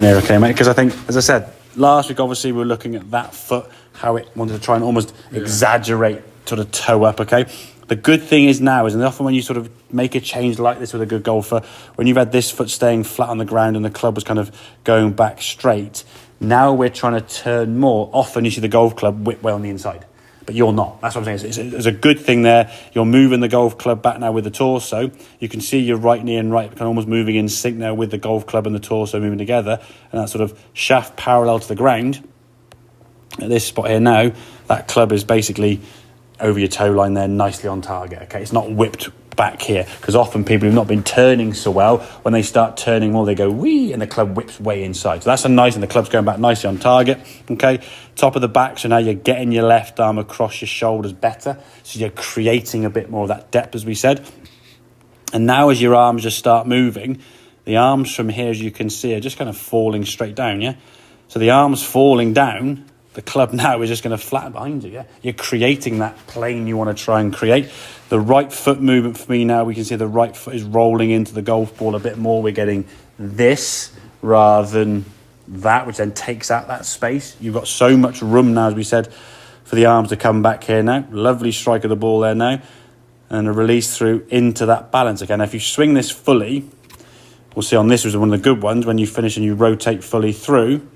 Yeah, okay, mate, because I think, as I said, last week, obviously, we were looking at that foot, how it wanted to try and almost exaggerate sort of toe up, okay? The good thing is now, is often when you sort of make a change like this with a good golfer, when you've had this foot staying flat on the ground and the club was kind of going back straight, now we're trying to turn more. Often you see the golf club whip way on the inside, but you're not. That's what I'm saying. It's a good thing there. You're moving the golf club back now with the torso. You can see your right knee and right kind of almost moving in sync now with the golf club and the torso moving together, and that sort of shaft parallel to the ground. At this spot here now, that club is basically over your toe line there, nicely on target. Okay, it's not whipped back here, because often people who've not been turning so well, when they start turning more, they go wee, and the club whips way inside. So that's a nice, and the club's going back nicely on target. Okay, top of the back, so now you're getting your left arm across your shoulders better, so you're creating a bit more of that depth, as we said. And now as your arms just start moving, the arms from here, as you can see, are just kind of falling straight down. Yeah, so the arms falling down, the club now is just going to flatten behind you. Yeah, you're creating that plane you want to try and create. The right foot movement for me now, we can see the right foot is rolling into the golf ball a bit more. We're getting this rather than that, which then takes out that space. You've got so much room now, as we said, for the arms to come back here now. Lovely strike of the ball there now, and a release through into that balance again. Now, if you swing this fully, we'll see on this was one of the good ones, when you finish and you rotate fully through,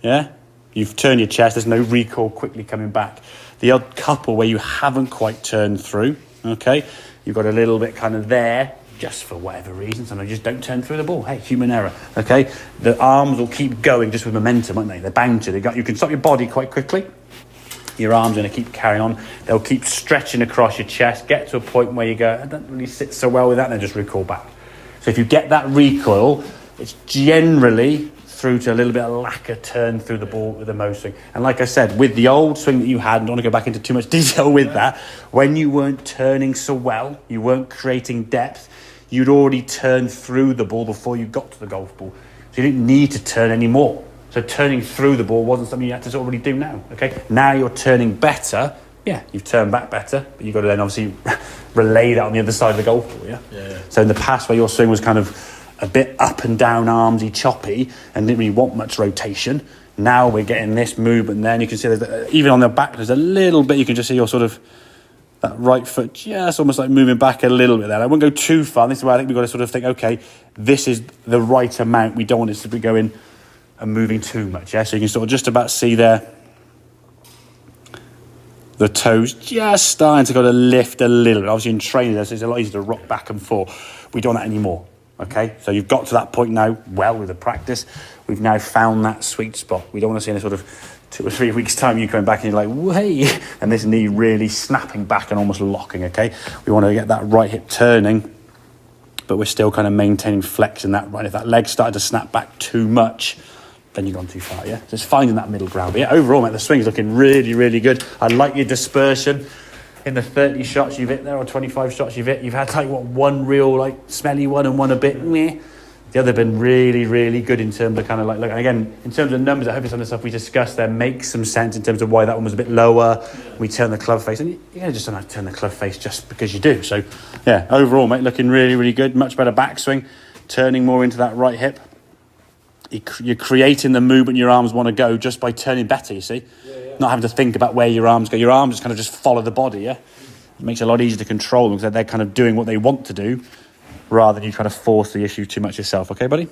yeah, you've turned your chest, there's no recoil quickly coming back. The odd couple where you haven't quite turned through, okay, you've got a little bit kind of there, just for whatever reason, sometimes you just don't turn through the ball. Hey, human error, okay? The arms will keep going just with momentum, won't they? They're bound to. You can stop your body quite quickly. Your arms are going to keep carrying on. They'll keep stretching across your chest, get to a point where you go, I don't really sit so well with that, and then just recoil back. So if you get that recoil, it's generally through to a little bit of lack of turn through the ball with the most swing. And like I said, with the old swing that you had, I don't want to go back into too much detail with that, when you weren't turning so well, you weren't creating depth, you'd already turned through the ball before you got to the golf ball. So you didn't need to turn anymore. So turning through the ball wasn't something you had to already do now. Okay, now you're turning better. Yeah, you've turned back better, but you've got to then obviously relay that on the other side of the golf ball. Yeah. So in the past, where your swing was kind of a bit up and down, armsy, choppy, and didn't really want much rotation, now we're getting this movement there, and you can see there's, even on the back, there's a little bit, you can just see your sort of, that right foot just almost like moving back a little bit there. I won't go too far. This is where I think we've got to sort of think, okay, this is the right amount. We don't want it to be going and moving too much. Yeah, so you can sort of just about see there, the toes just starting to kind of lift a little bit. Obviously in training, it's a lot easier to rock back and forth. We don't want that anymore. Okay, so you've got to that point now, well, with the practice, we've now found that sweet spot. We don't want to see in a sort of 2 or 3 weeks' time you coming back and you're like, hey, and this knee really snapping back and almost locking, okay? We want to get that right hip turning, but we're still kind of maintaining flex in that right. If that leg started to snap back too much, then you've gone too far, yeah? So it's finding that middle ground. But yeah, overall, mate, the swing's looking really, really good. I like your dispersion. In the 30 shots you've hit there, or 25 shots you've hit, you've had like one real like smelly one and one a bit meh. The other been really, really good in terms of kind of like, look, again, in terms of numbers, I hope some of the stuff we discussed there makes some sense in terms of why that one was a bit lower. We turn the club face, and you just don't have to turn the club face just because you do. So yeah, overall, mate, looking really, really good. Much better backswing, turning more into that right hip. You're creating the movement your arms want to go just by turning better, you see? Not having to think about where your arms go. Your arms just kind of just follow the body, yeah? It makes it a lot easier to control them because they're kind of doing what they want to do rather than you trying to force the issue too much yourself. Okay, buddy?